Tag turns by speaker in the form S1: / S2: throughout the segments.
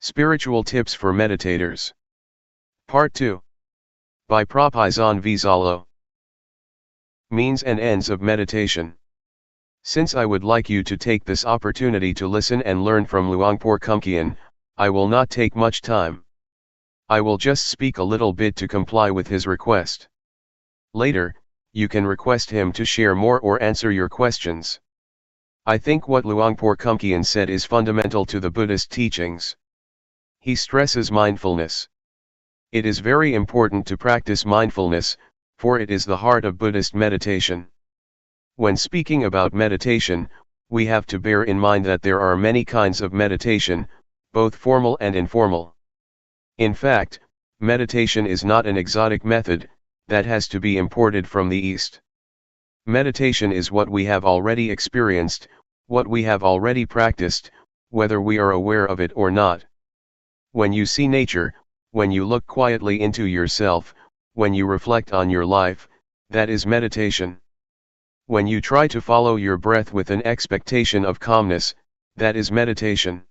S1: Spiritual Tips for Meditators. Part 2. By Propizan Vizalo. Means and Ends of Meditation. Since I would like you to take this opportunity to listen and learn from Luangpor Teean, I will not take much time. I will just speak a little bit to comply with his request. Later, you can request him to share more or answer your questions. I think what Luangpor Teean said is fundamental to the Buddhist teachings. He stresses mindfulness. It is very important to practice mindfulness, for it is the heart of Buddhist meditation. When speaking about meditation, we have to bear in mind that there are many kinds of meditation, both formal and informal. In fact, meditation is not an exotic method that has to be imported from the East. Meditation is what we have already experienced, what we have already practiced, whether we are aware of it or not. When you see nature, when you look quietly into yourself, when you reflect on your life, that is meditation. When you try to follow your breath with an expectation of calmness, that is meditation.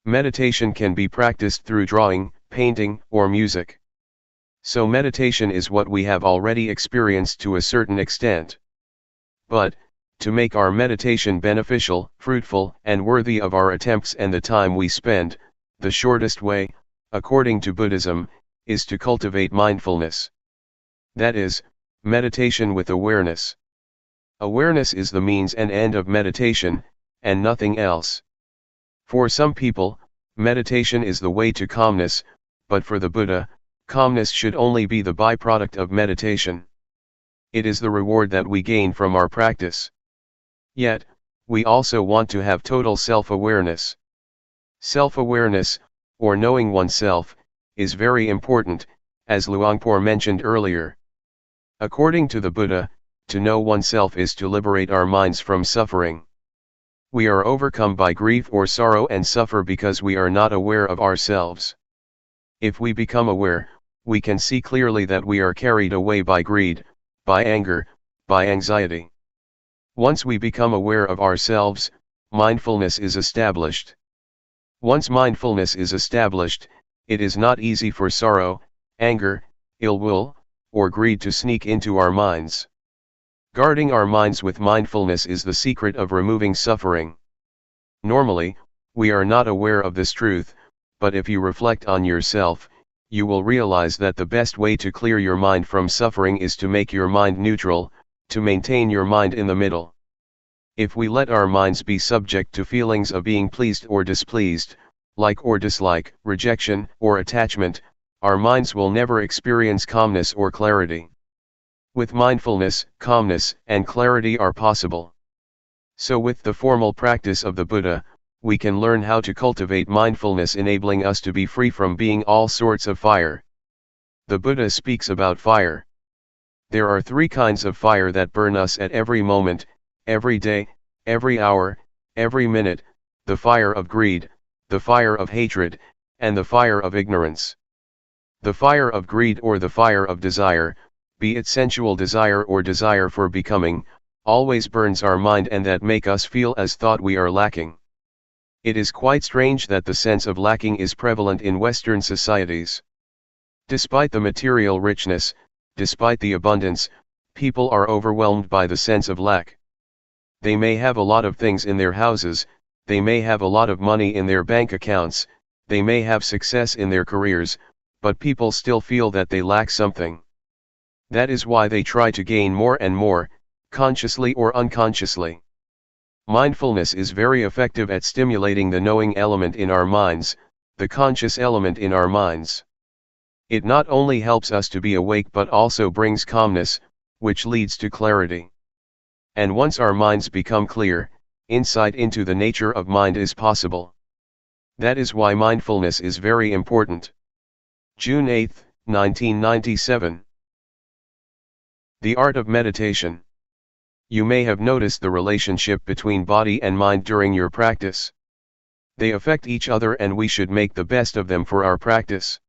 S1: Meditation can be practiced through drawing, painting, or music. So meditation is what we have already experienced to a certain extent. But, to make our meditation beneficial, fruitful, and worthy of our attempts and the time we spend, the shortest way, according to Buddhism, is to cultivate mindfulness. That is, meditation with awareness. Awareness is the means and end of meditation, and nothing else. For some people, meditation is the way to calmness, but for the Buddha, calmness should only be the byproduct of meditation. It is the reward that we gain from our practice. Yet, we also want to have total self-awareness. Self-awareness, or knowing oneself, is very important, as Luangpor mentioned earlier. According to the Buddha, to know oneself is to liberate our minds from suffering. We are overcome by grief or sorrow and suffer because we are not aware of ourselves. If we become aware, we can see clearly that we are carried away by greed, by anger, by anxiety. Once we become aware of ourselves, mindfulness is established. Once mindfulness is established, it is not easy for sorrow, anger, ill will, or greed to sneak into our minds. Guarding our minds with mindfulness is the secret of removing suffering. Normally, we are not aware of this truth, but if you reflect on yourself, you will realize that the best way to clear your mind from suffering is to make your mind neutral, to maintain your mind in the middle. If we let our minds be subject to feelings of being pleased or displeased, like or dislike, rejection or attachment, our minds will never experience calmness or clarity. With mindfulness, calmness and clarity are possible. So with the formal practice of the Buddha, we can learn how to cultivate mindfulness, enabling us to be free from being all sorts of fire. The Buddha speaks about fire. There are three kinds of fire that burn us at every moment, every day, every hour, every minute: the fire of greed, the fire of hatred, and the fire of ignorance. The fire of greed or the fire of desire, be it sensual desire or desire for becoming, always burns our mind and that make us feel as thought we are lacking. It is quite strange that the sense of lacking is prevalent in Western societies. Despite the material richness, despite the abundance, people are overwhelmed by the sense of lack. They may have a lot of things in their houses, they may have a lot of money in their bank accounts, they may have success in their careers, but people still feel that they lack something. That is why they try to gain more and more, consciously or unconsciously. Mindfulness is very effective at stimulating the knowing element in our minds, the conscious element in our minds. It not only helps us to be awake but also brings calmness, which leads to clarity. And once our minds become clear, insight into the nature of mind is possible. That is why mindfulness is very important. June 8, 1997. The art of meditation. You may have noticed the relationship between body and mind during your practice. They affect each other and we should make the best of them for our practice.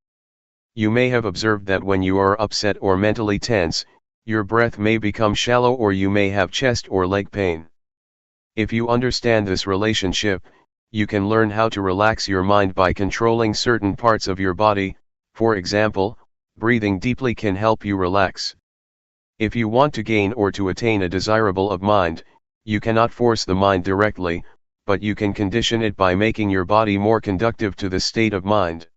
S1: You may have observed that when you are upset or mentally tense, your breath may become shallow or you may have chest or leg pain. If you understand this relationship, you can learn how to relax your mind by controlling certain parts of your body. For example, breathing deeply can help you relax. If you want to gain or to attain a desirable of mind, you cannot force the mind directly, but you can condition it by making your body more conducive to the state of mind.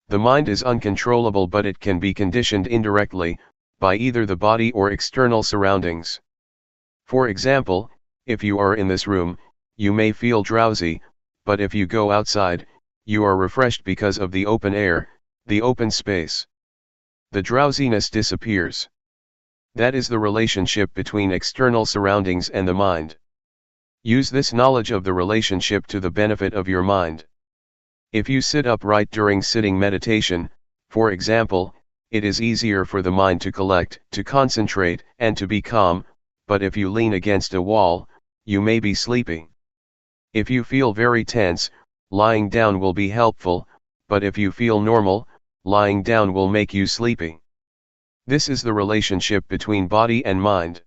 S1: The mind is uncontrollable, but it can be conditioned indirectly, by either the body or external surroundings. For example, if you are in this room, you may feel drowsy, but if you go outside, you are refreshed because of the open air, the open space. The drowsiness disappears. That is the relationship between external surroundings and the mind. Use this knowledge of the relationship to the benefit of your mind. If you sit upright during sitting meditation, for example, it is easier for the mind to collect, to concentrate, and to be calm, but if you lean against a wall, you may be sleeping. If you feel very tense, lying down will be helpful, but if you feel normal, lying down will make you sleepy. This is the relationship between body and mind.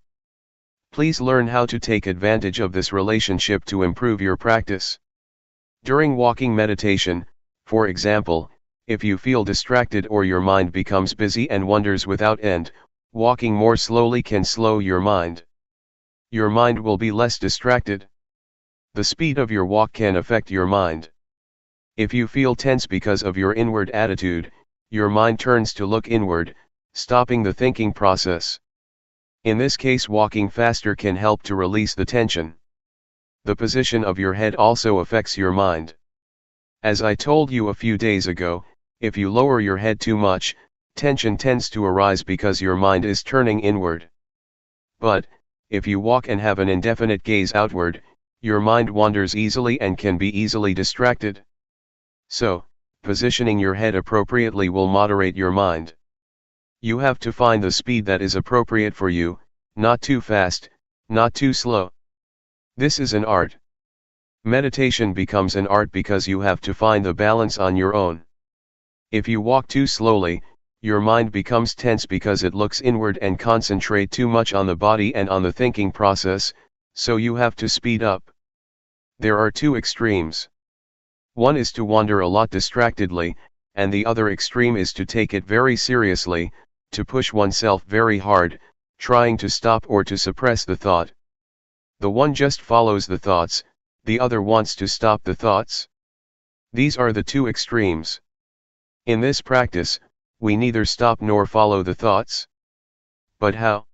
S1: Please learn how to take advantage of this relationship to improve your practice. During walking meditation, for example, if you feel distracted or your mind becomes busy and wanders without end, walking more slowly can slow your mind. Your mind will be less distracted. The speed of your walk can affect your mind. If you feel tense because of your inward attitude, your mind turns to look inward, stopping the thinking process. In this case, walking faster can help to release the tension. The position of your head also affects your mind. As I told you a few days ago, if you lower your head too much, tension tends to arise because your mind is turning inward. But, if you walk and have an indefinite gaze outward, your mind wanders easily and can be easily distracted. So, positioning your head appropriately will moderate your mind. You have to find the speed that is appropriate for you, not too fast, not too slow. This is an art. Meditation becomes an art because you have to find the balance on your own. If you walk too slowly, your mind becomes tense because it looks inward and concentrate too much on the body and on the thinking process, so you have to speed up. There are two extremes. One is to wander a lot distractedly, and the other extreme is to take it very seriously, to push oneself very hard, trying to stop or to suppress the thought. The one just follows the thoughts, the other wants to stop the thoughts. These are the two extremes. In this practice, we neither stop nor follow the thoughts. But how?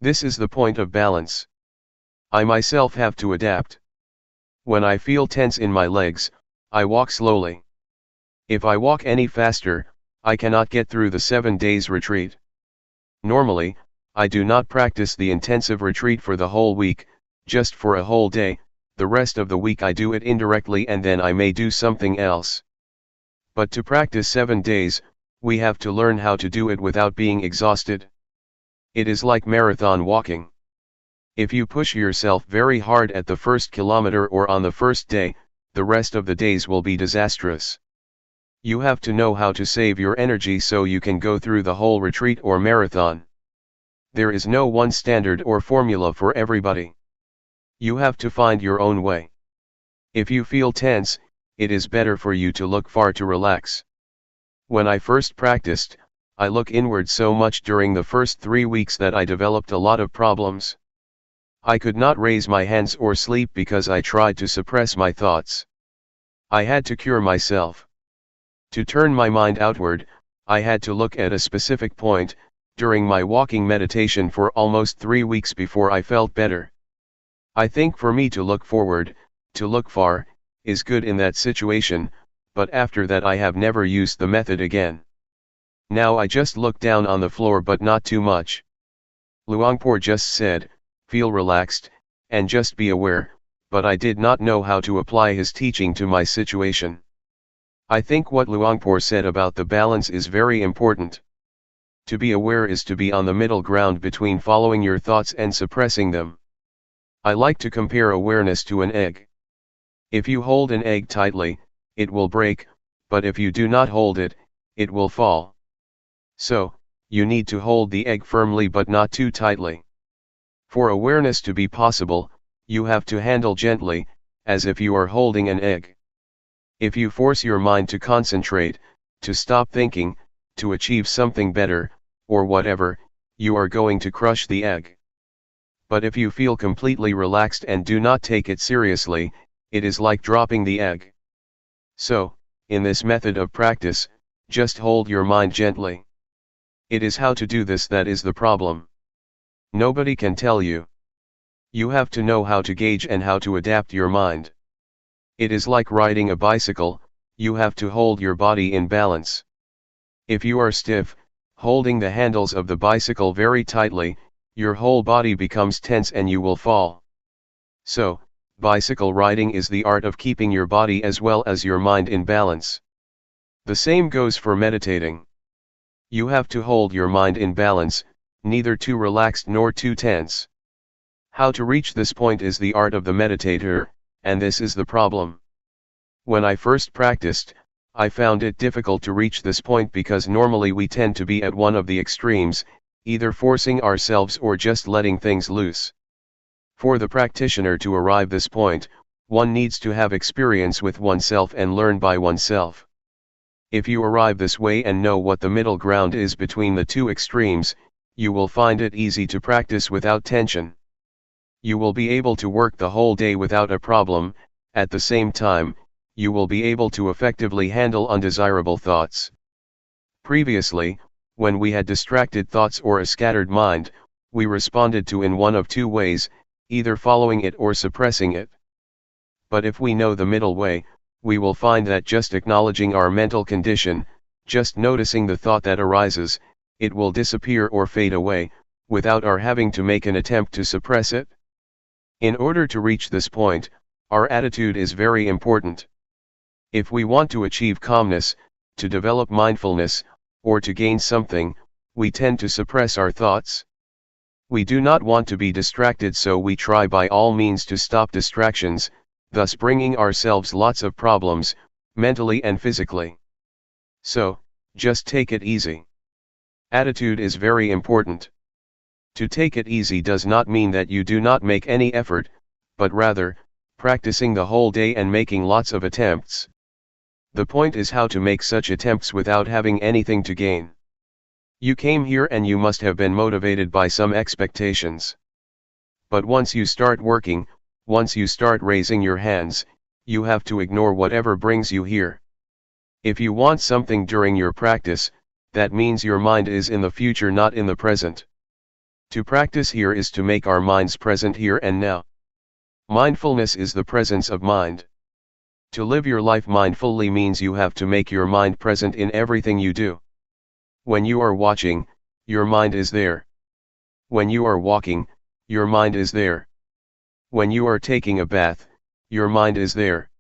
S1: This is the point of balance. I myself have to adapt. When I feel tense in my legs, I walk slowly. If I walk any faster, I cannot get through the 7 days retreat. Normally, I do not practice the intensive retreat for the whole week, just for a whole day. The rest of the week I do it indirectly and then I may do something else. But to practice 7 days, we have to learn how to do it without being exhausted. It is like marathon walking. If you push yourself very hard at the first kilometer or on the first day, the rest of the days will be disastrous. You have to know how to save your energy so you can go through the whole retreat or marathon. There is no one standard or formula for everybody. You have to find your own way. If you feel tense, it is better for you to look far to relax. When I first practiced, I looked inward so much during the first 3 weeks that I developed a lot of problems. I could not raise my hands or sleep because I tried to suppress my thoughts. I had to cure myself. To turn my mind outward, I had to look at a specific point, during my walking meditation for almost 3 weeks before I felt better. I think for me to look forward, to look far, is good in that situation, but after that I have never used the method again. Now I just look down on the floor but not too much. Luangpor just said, feel relaxed, and just be aware, but I did not know how to apply his teaching to my situation. I think what Luangpor said about the balance is very important. To be aware is to be on the middle ground between following your thoughts and suppressing them. I like to compare awareness to an egg. If you hold an egg tightly, it will break, but if you do not hold it, it will fall. So, you need to hold the egg firmly but not too tightly. For awareness to be possible, you have to handle gently, as if you are holding an egg. If you force your mind to concentrate, to stop thinking, to achieve something better, or whatever, you are going to crush the egg. But if you feel completely relaxed and do not take it seriously, it is like dropping the egg. So, in this method of practice, just hold your mind gently. It is how to do this that is the problem. Nobody can tell you. You have to know how to gauge and how to adapt your mind. It is like riding a bicycle, you have to hold your body in balance. If you are stiff, holding the handles of the bicycle very tightly, your whole body becomes tense and you will fall. So, bicycle riding is the art of keeping your body as well as your mind in balance. The same goes for meditating. You have to hold your mind in balance, neither too relaxed nor too tense. How to reach this point is the art of the meditator, and this is the problem. When I first practiced, I found it difficult to reach this point because normally we tend to be at one of the extremes, either forcing ourselves or just letting things loose. For the practitioner to arrive this point, one needs to have experience with oneself and learn by oneself. If you arrive this way and know what the middle ground is between the two extremes, you will find it easy to practice without tension. You will be able to work the whole day without a problem. At the same time, you will be able to effectively handle undesirable thoughts. Previously, when we had distracted thoughts or a scattered mind, we responded to in one of two ways, either following it or suppressing it. But if we know the middle way, we will find that just acknowledging our mental condition, just noticing the thought that arises, it will disappear or fade away, without our having to make an attempt to suppress it. In order to reach this point, our attitude is very important. If we want to achieve calmness, to develop mindfulness, or to gain something, we tend to suppress our thoughts. We do not want to be distracted, so we try by all means to stop distractions, thus bringing ourselves lots of problems, mentally and physically. So, just take it easy. Attitude is very important. To take it easy does not mean that you do not make any effort, but rather, practicing the whole day and making lots of attempts. The point is how to make such attempts without having anything to gain. You came here and you must have been motivated by some expectations. But once you start working, once you start raising your hands, you have to ignore whatever brings you here. If you want something during your practice, that means your mind is in the future, not in the present. To practice here is to make our minds present here and now. Mindfulness is the presence of mind. To live your life mindfully means you have to make your mind present in everything you do. When you are watching, your mind is there. When you are walking, your mind is there. When you are taking a bath, your mind is there.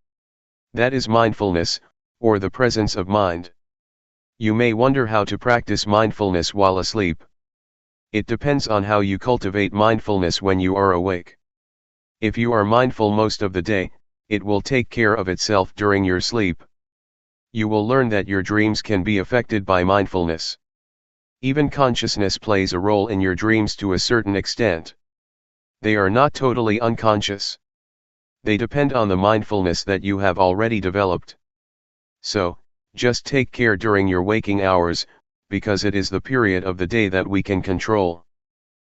S1: That is mindfulness, or the presence of mind. You may wonder how to practice mindfulness while asleep. It depends on how you cultivate mindfulness when you are awake. If you are mindful most of the day, it will take care of itself during your sleep. You will learn that your dreams can be affected by mindfulness. Even consciousness plays a role in your dreams to a certain extent. They are not totally unconscious. They depend on the mindfulness that you have already developed. So, just take care during your waking hours, because it is the period of the day that we can control.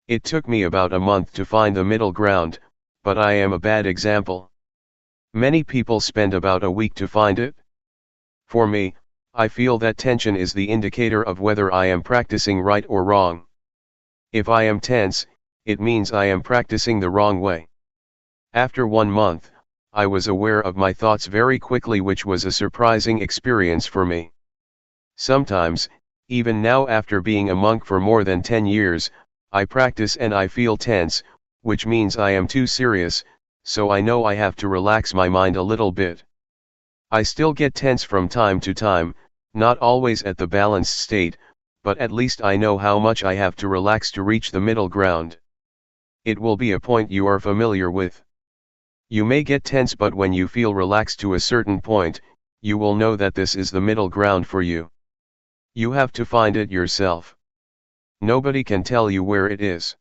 S1: It took me about a month to find the middle ground, but I am a bad example. Many people spend about a week to find it. For me, I feel that tension is the indicator of whether I am practicing right or wrong. If I am tense, it means I am practicing the wrong way. After 1 month, I was aware of my thoughts very quickly, which was a surprising experience for me. Sometimes, even now after being a monk for more than 10 years, I practice and I feel tense, which means I am too serious, so I know I have to relax my mind a little bit. I still get tense from time to time, not always at the balanced state, but at least I know how much I have to relax to reach the middle ground. It will be a point you are familiar with. You may get tense, but when you feel relaxed to a certain point, you will know that this is the middle ground for you. You have to find it yourself. Nobody can tell you where it is.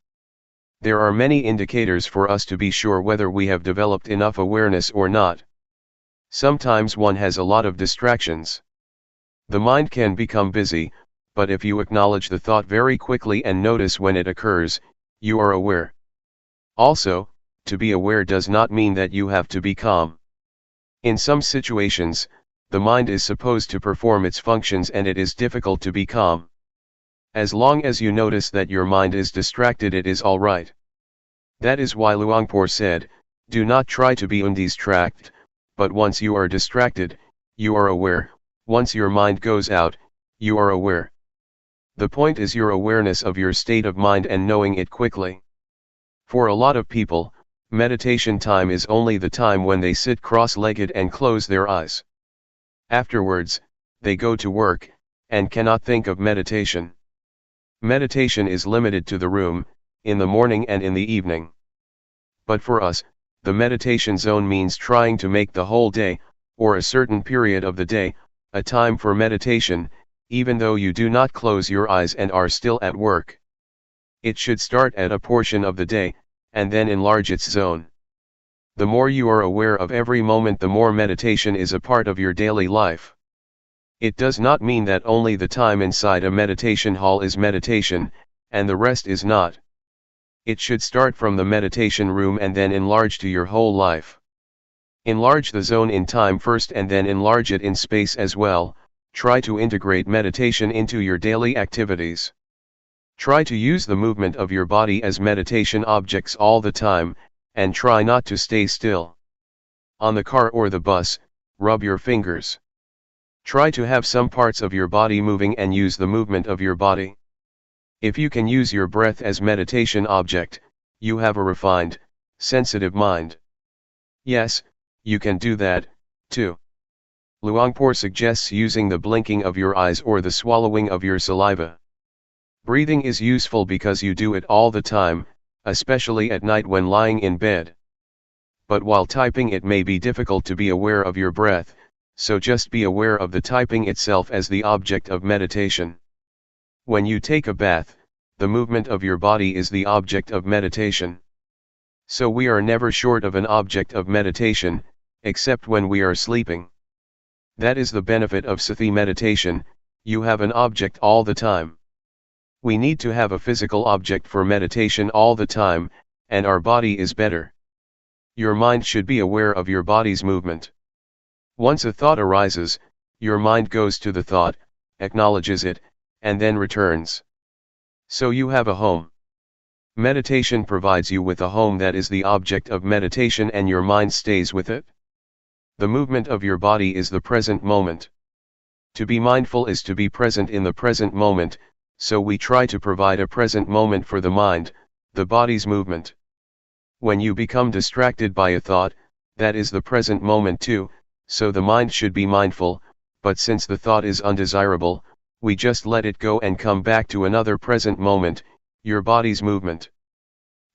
S1: There are many indicators for us to be sure whether we have developed enough awareness or not. Sometimes one has a lot of distractions. The mind can become busy, but if you acknowledge the thought very quickly and notice when it occurs, you are aware. Also, to be aware does not mean that you have to be calm. In some situations, the mind is supposed to perform its functions and it is difficult to be calm. As long as you notice that your mind is distracted, it is all right. That is why Luangpor said, do not try to be undistracted, but once you are distracted, you are aware. Once your mind goes out, you are aware. The point is your awareness of your state of mind and knowing it quickly. For a lot of people, meditation time is only the time when they sit cross-legged and close their eyes. Afterwards, they go to work, and cannot think of meditation. Meditation is limited to the room, in the morning and in the evening. But for us, the meditation zone means trying to make the whole day, or a certain period of the day, a time for meditation, even though you do not close your eyes and are still at work. It should start at a portion of the day, and then enlarge its zone. The more you are aware of every moment, the more meditation is a part of your daily life. It does not mean that only the time inside a meditation hall is meditation, and the rest is not. It should start from the meditation room and then enlarge to your whole life. Enlarge the zone in time first and then enlarge it in space as well. Try to integrate meditation into your daily activities. Try to use the movement of your body as meditation objects all the time, and try not to stay still. On the car or the bus, rub your fingers. Try to have some parts of your body moving and use the movement of your body. If you can use your breath as meditation object, you have a refined, sensitive mind. Yes, you can do that, too. Luangpor suggests using the blinking of your eyes or the swallowing of your saliva. Breathing is useful because you do it all the time, especially at night when lying in bed. But while typing, it may be difficult to be aware of your breath, so just be aware of the typing itself as the object of meditation. When you take a bath, the movement of your body is the object of meditation. So we are never short of an object of meditation, except when we are sleeping. That is the benefit of Sathi meditation, you have an object all the time. We need to have a physical object for meditation all the time, and our body is better. Your mind should be aware of your body's movement. Once a thought arises, your mind goes to the thought, acknowledges it, and then returns. So you have a home. Meditation provides you with a home that is the object of meditation and your mind stays with it. The movement of your body is the present moment. To be mindful is to be present in the present moment, so we try to provide a present moment for the mind, the body's movement. When you become distracted by a thought, that is the present moment too, so the mind should be mindful, but since the thought is undesirable, we just let it go and come back to another present moment, your body's movement.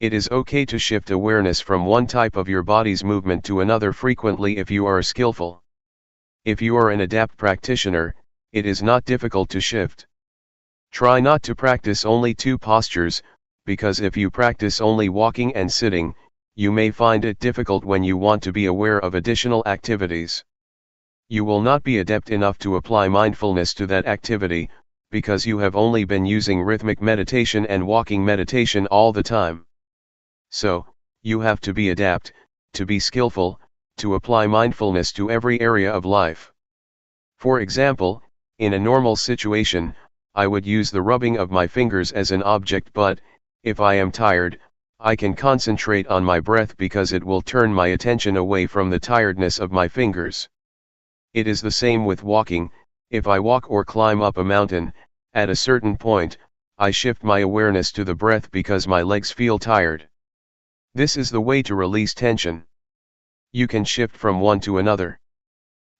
S1: It is okay to shift awareness from one type of your body's movement to another frequently if you are skillful. If you are an adept practitioner, it is not difficult to shift. Try not to practice only two postures, because if you practice only walking and sitting, you may find it difficult when you want to be aware of additional activities. You will not be adept enough to apply mindfulness to that activity, because you have only been using rhythmic meditation and walking meditation all the time. So, you have to be adept, to be skillful, to apply mindfulness to every area of life. For example, in a normal situation, I would use the rubbing of my fingers as an object, but, if I am tired, I can concentrate on my breath because it will turn my attention away from the tiredness of my fingers. It is the same with walking. If I walk or climb up a mountain, at a certain point, I shift my awareness to the breath because my legs feel tired. This is the way to release tension. You can shift from one to another.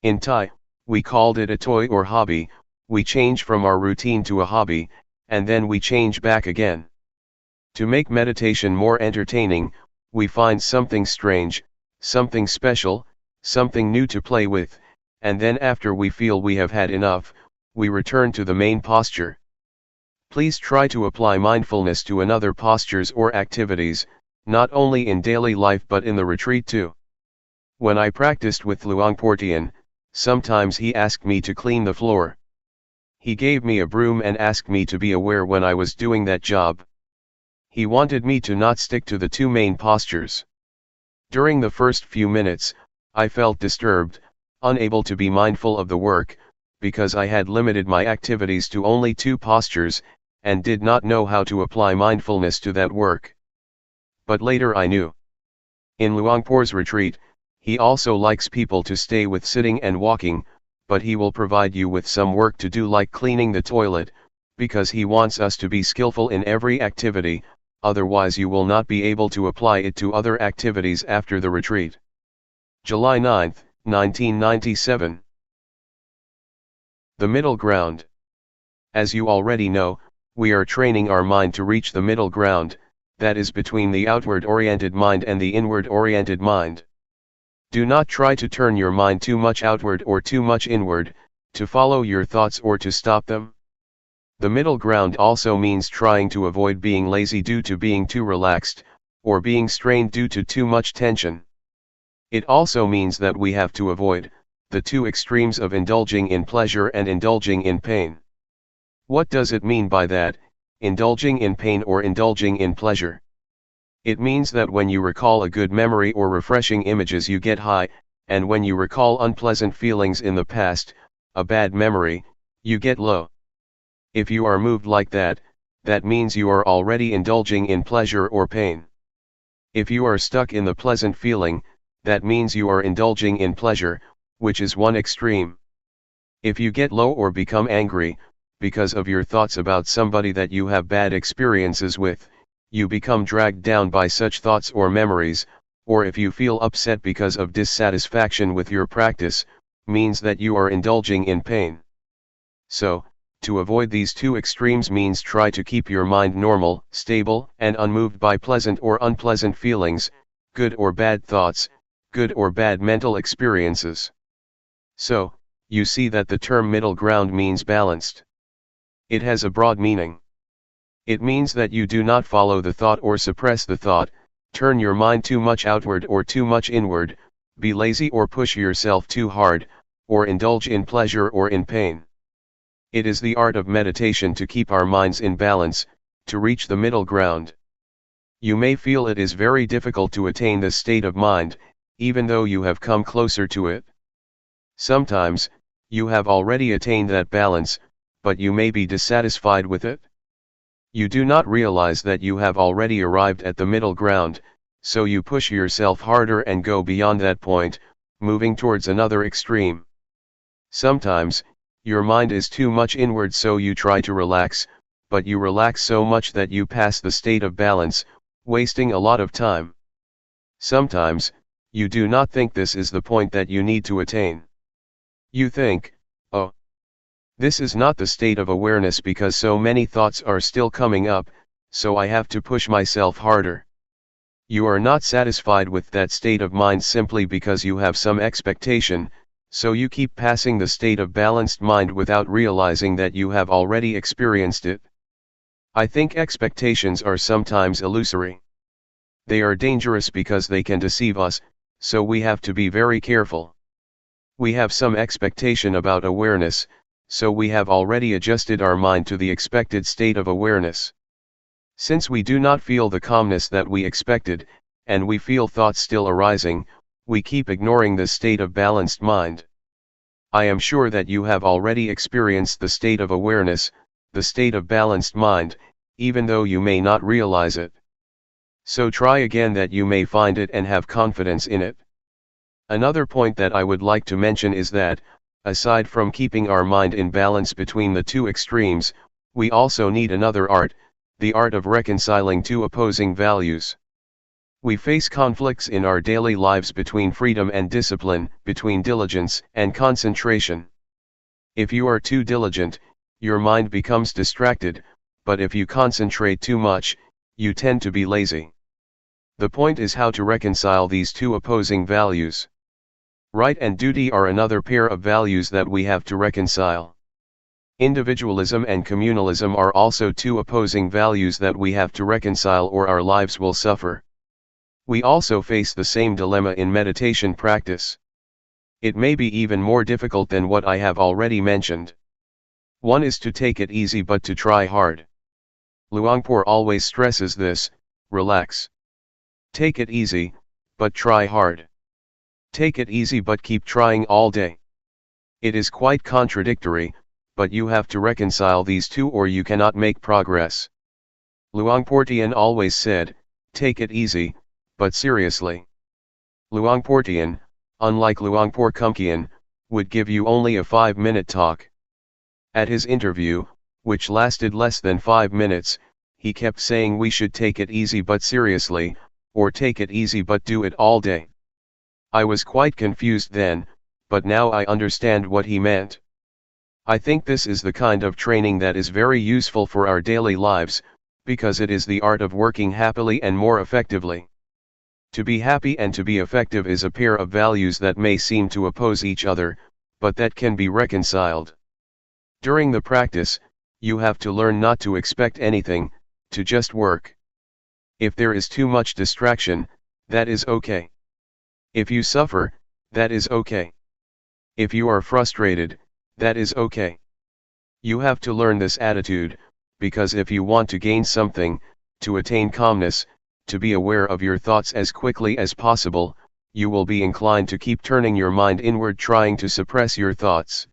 S1: In Thai, we called it a toy or hobby. We change from our routine to a hobby, and then we change back again. To make meditation more entertaining, we find something strange, something special, something new to play with, and then after we feel we have had enough, we return to the main posture. Please try to apply mindfulness to another postures or activities, not only in daily life but in the retreat too. When I practiced with Luangpor Teean, sometimes he asked me to clean the floor. He gave me a broom and asked me to be aware when I was doing that job. He wanted me to not stick to the two main postures. During the first few minutes, I felt disturbed, unable to be mindful of the work, because I had limited my activities to only two postures, and did not know how to apply mindfulness to that work. But later I knew. In Luangpor's retreat, he also likes people to stay with sitting and walking, but he will provide you with some work to do like cleaning the toilet, because he wants us to be skillful in every activity, otherwise you will not be able to apply it to other activities after the retreat. July 9, 1997. The middle ground. As you already know, we are training our mind to reach the middle ground, that is between the outward-oriented mind and the inward-oriented mind. Do not try to turn your mind too much outward or too much inward, to follow your thoughts or to stop them. The middle ground also means trying to avoid being lazy due to being too relaxed, or being strained due to too much tension. It also means that we have to avoid the two extremes of indulging in pleasure and indulging in pain. What does it mean by that, indulging in pain or indulging in pleasure? It means that when you recall a good memory or refreshing images you get high, and when you recall unpleasant feelings in the past, a bad memory, you get low. If you are moved like that, that means you are already indulging in pleasure or pain. If you are stuck in the pleasant feeling, that means you are indulging in pleasure, which is one extreme. If you get low or become angry, because of your thoughts about somebody that you have bad experiences with, you become dragged down by such thoughts or memories, or if you feel upset because of dissatisfaction with your practice, means that you are indulging in pain. So, to avoid these two extremes means try to keep your mind normal, stable, and unmoved by pleasant or unpleasant feelings, good or bad thoughts, good or bad mental experiences. So, you see that the term middle ground means balanced. It has a broad meaning. It means that you do not follow the thought or suppress the thought, turn your mind too much outward or too much inward, be lazy or push yourself too hard, or indulge in pleasure or in pain. It is the art of meditation to keep our minds in balance, to reach the middle ground. You may feel it is very difficult to attain this state of mind, even though you have come closer to it. Sometimes, you have already attained that balance, but you may be dissatisfied with it. You do not realize that you have already arrived at the middle ground, so you push yourself harder and go beyond that point, moving towards another extreme. Sometimes, your mind is too much inward so you try to relax, but you relax so much that you pass the state of balance, wasting a lot of time. Sometimes, you do not think this is the point that you need to attain. You think, oh, this is not the state of awareness because so many thoughts are still coming up, so I have to push myself harder. You are not satisfied with that state of mind simply because you have some expectation, so you keep passing the state of balanced mind without realizing that you have already experienced it. I think expectations are sometimes illusory. They are dangerous because they can deceive us, so we have to be very careful. We have some expectation about awareness, so we have already adjusted our mind to the expected state of awareness. Since we do not feel the calmness that we expected, and we feel thoughts still arising, we keep ignoring this state of balanced mind. I am sure that you have already experienced the state of awareness, the state of balanced mind, even though you may not realize it. So try again that you may find it and have confidence in it. Another point that I would like to mention is that, aside from keeping our mind in balance between the two extremes, we also need another art, the art of reconciling two opposing values. We face conflicts in our daily lives between freedom and discipline, between diligence and concentration. If you are too diligent, your mind becomes distracted, but if you concentrate too much, you tend to be lazy. The point is how to reconcile these two opposing values. Right and duty are another pair of values that we have to reconcile. Individualism and communalism are also two opposing values that we have to reconcile, or our lives will suffer. We also face the same dilemma in meditation practice. It may be even more difficult than what I have already mentioned. One is to take it easy but to try hard. Luangpor always stresses this: relax. Take it easy, but try hard. Take it easy but keep trying all day. It is quite contradictory, but you have to reconcile these two or you cannot make progress. Luangpor Teean always said, take it easy, but seriously. Luangpor Teean, unlike Luangpor Teean, would give you only a 5-minute talk. At his interview, which lasted less than 5 minutes, he kept saying we should take it easy but seriously, or take it easy but do it all day. I was quite confused then, but now I understand what he meant. I think this is the kind of training that is very useful for our daily lives, because it is the art of working happily and more effectively. To be happy and to be effective is a pair of values that may seem to oppose each other, but that can be reconciled. During the practice, you have to learn not to expect anything, to just work. If there is too much distraction, that is okay. If you suffer, that is okay. If you are frustrated, that is okay. You have to learn this attitude, because if you want to gain something, to attain calmness, to be aware of your thoughts as quickly as possible, you will be inclined to keep turning your mind inward, trying to suppress your thoughts.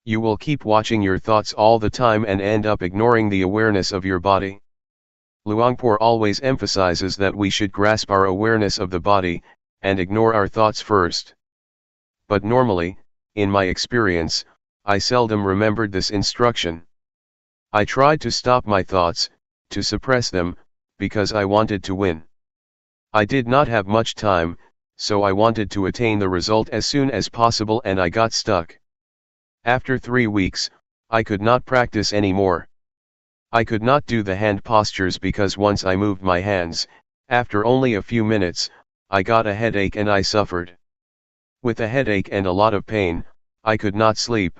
S1: You will keep watching your thoughts all the time and end up ignoring the awareness of your body. Luangpor always emphasizes that we should grasp our awareness of the body, and ignore our thoughts first. But normally, in my experience, I seldom remembered this instruction. I tried to stop my thoughts, to suppress them, because I wanted to win. I did not have much time, so I wanted to attain the result as soon as possible and I got stuck. After 3 weeks, I could not practice anymore. I could not do the hand postures because once I moved my hands, after only a few minutes, I got a headache and I suffered. With a headache and a lot of pain, I could not sleep.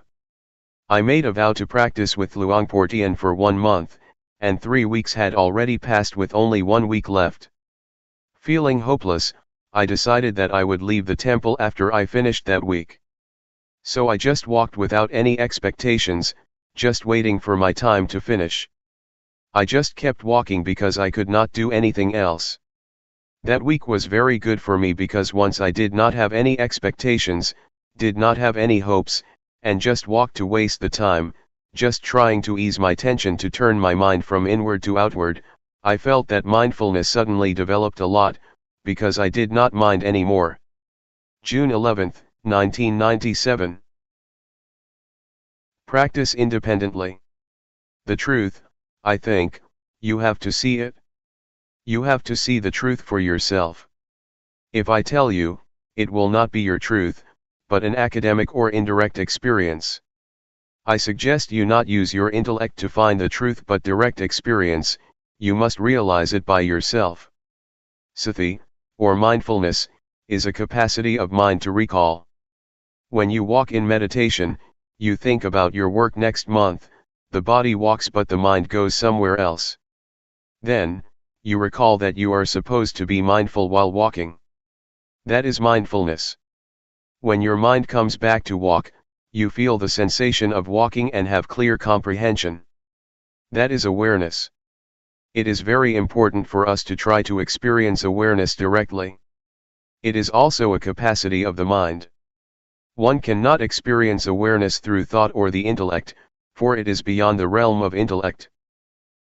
S1: I made a vow to practice with Luangpor Teean for 1 month, and 3 weeks had already passed with only 1 week left. Feeling hopeless, I decided that I would leave the temple after I finished that week. So I just walked without any expectations, just waiting for my time to finish. I just kept walking because I could not do anything else. That week was very good for me because once I did not have any expectations, did not have any hopes, and just walked to waste the time, just trying to ease my tension to turn my mind from inward to outward, I felt that mindfulness suddenly developed a lot, because I did not mind anymore. June 11, 1997. Practice independently. The truth, I think, you have to see it. You have to see the truth for yourself. If I tell you, it will not be your truth, but an academic or indirect experience. I suggest you not use your intellect to find the truth but direct experience, you must realize it by yourself. Sati, or mindfulness, is a capacity of mind to recall. When you walk in meditation, you think about your work next month, the body walks but the mind goes somewhere else. Then, you recall that you are supposed to be mindful while walking. That is mindfulness. When your mind comes back to walk, you feel the sensation of walking and have clear comprehension. That is awareness. It is very important for us to try to experience awareness directly. It is also a capacity of the mind. One cannot experience awareness through thought or the intellect, for it is beyond the realm of intellect.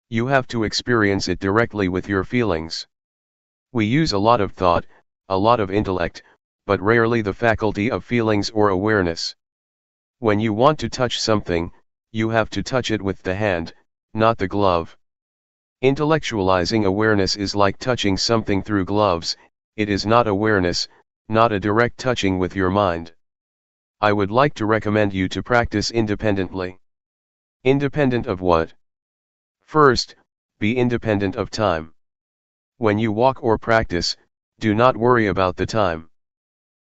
S1: You have to experience it directly with your feelings. We use a lot of thought, a lot of intellect, but rarely the faculty of feelings or awareness. When you want to touch something, you have to touch it with the hand, not the glove. Intellectualizing awareness is like touching something through gloves. It is not awareness, not a direct touching with your mind. I would like to recommend you to practice independently. Independent of what? First, be independent of time. When you walk or practice, do not worry about the time.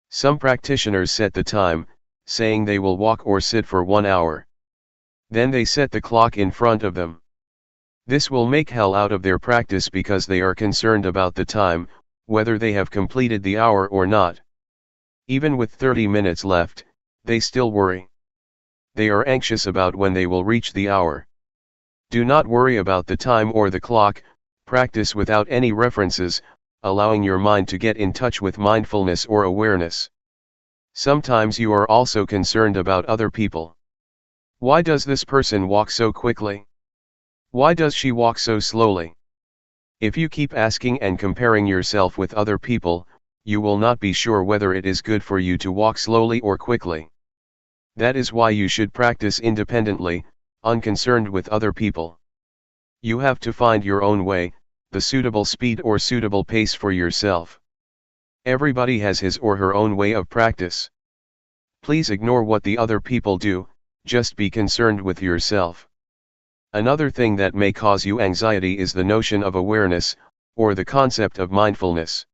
S1: Some practitioners set the time, saying they will walk or sit for 1 hour. Then they set the clock in front of them. This will make hell out of their practice because they are concerned about the time, whether they have completed the hour or not. Even with 30 minutes left, they still worry. They are anxious about when they will reach the hour. Do not worry about the time or the clock. Practice without any references, allowing your mind to get in touch with mindfulness or awareness. Sometimes you are also concerned about other people. Why does this person walk so quickly? Why does she walk so slowly? If you keep asking and comparing yourself with other people, you will not be sure whether it is good for you to walk slowly or quickly. That is why you should practice independently, unconcerned with other people. You have to find your own way, the suitable speed or suitable pace for yourself. Everybody has his or her own way of practice. Please ignore what the other people do, just be concerned with yourself. Another thing that may cause you anxiety is the notion of awareness, or the concept of mindfulness.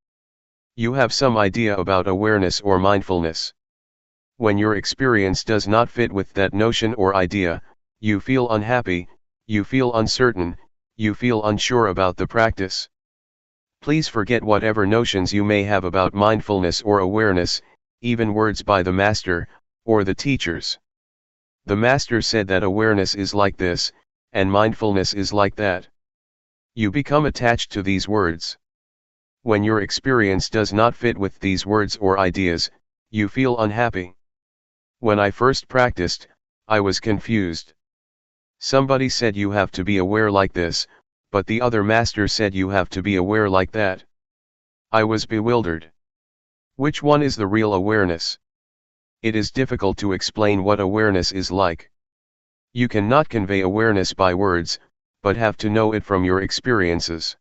S1: You have some idea about awareness or mindfulness. When your experience does not fit with that notion or idea, you feel unhappy, you feel uncertain, you feel unsure about the practice. Please forget whatever notions you may have about mindfulness or awareness, even words by the master, or the teachers. The master said that awareness is like this, and mindfulness is like that. You become attached to these words. When your experience does not fit with these words or ideas, you feel unhappy. When I first practiced, I was confused. Somebody said you have to be aware like this, but the other master said you have to be aware like that. I was bewildered. Which one is the real awareness? It is difficult to explain what awareness is like. You cannot convey awareness by words, but have to know it from your experiences.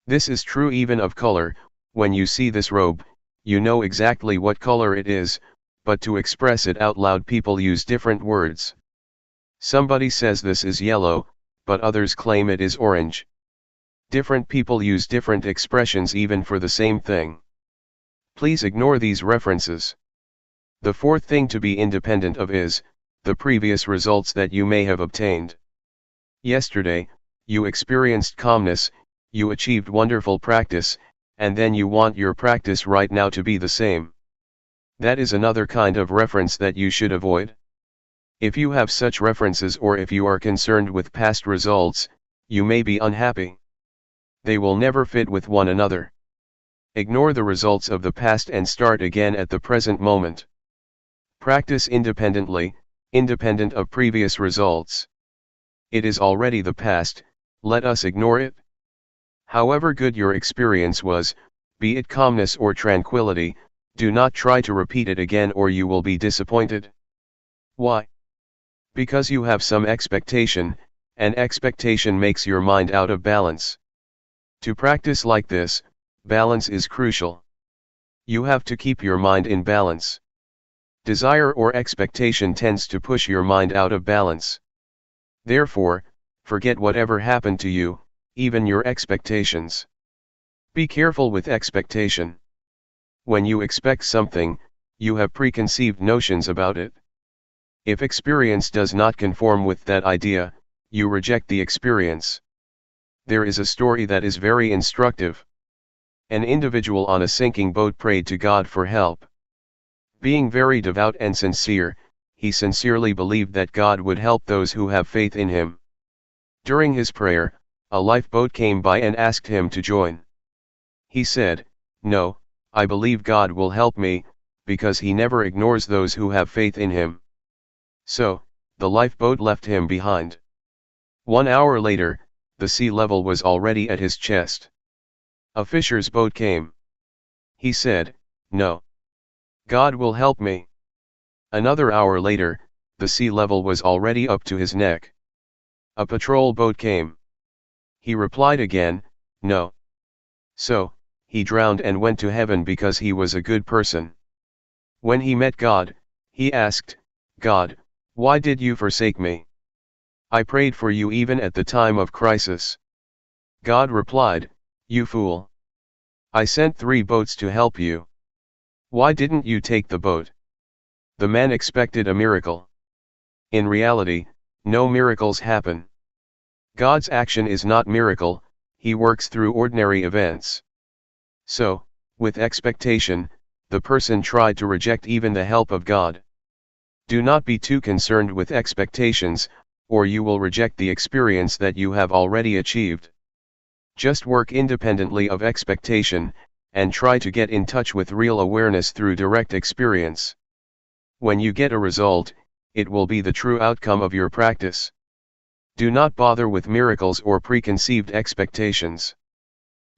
S1: This is true even of color. When you see this robe, you know exactly what color it is, but to express it out loud people use different words. Somebody says this is yellow, but others claim it is orange. Different people use different expressions even for the same thing. Please ignore these references. The fourth thing to be independent of is the previous results that you may have obtained. Yesterday, you experienced calmness, you achieved wonderful practice, and then you want your practice right now to be the same. That is another kind of reference that you should avoid. If you have such references or if you are concerned with past results, you may be unhappy. They will never fit with one another. Ignore the results of the past and start again at the present moment. Practice independently, independent of previous results. It is already the past, let us ignore it. However good your experience was, be it calmness or tranquility, do not try to repeat it again or you will be disappointed. Why? Because you have some expectation, and expectation makes your mind out of balance. To practice like this, balance is crucial. You have to keep your mind in balance. Desire or expectation tends to push your mind out of balance. Therefore, forget whatever happened to you, even your expectations. Be careful with expectation. When you expect something, you have preconceived notions about it. If experience does not conform with that idea, you reject the experience. There is a story that is very instructive. An individual on a sinking boat prayed to God for help. Being very devout and sincere, he sincerely believed that God would help those who have faith in him. During his prayer, a lifeboat came by and asked him to join. He said, "No, I believe God will help me, because he never ignores those who have faith in him." So, the lifeboat left him behind. 1 hour later, the sea level was already at his chest. A fisher's boat came. He said, "No. God will help me." Another hour later, the sea level was already up to his neck. A patrol boat came. He replied again, no. So, he drowned and went to heaven because he was a good person. When he met God, he asked, God, why did you forsake me? I prayed for you even at the time of crisis. God replied, you fool. I sent 3 boats to help you. Why didn't you take the boat? The man expected a miracle. In reality, no miracles happen. God's action is not miracle, he works through ordinary events. So, with expectation, the person tried to reject even the help of God. Do not be too concerned with expectations, or you will reject the experience that you have already achieved. Just work independently of expectation, and try to get in touch with real awareness through direct experience. When you get a result, it will be the true outcome of your practice. Do not bother with miracles or preconceived expectations.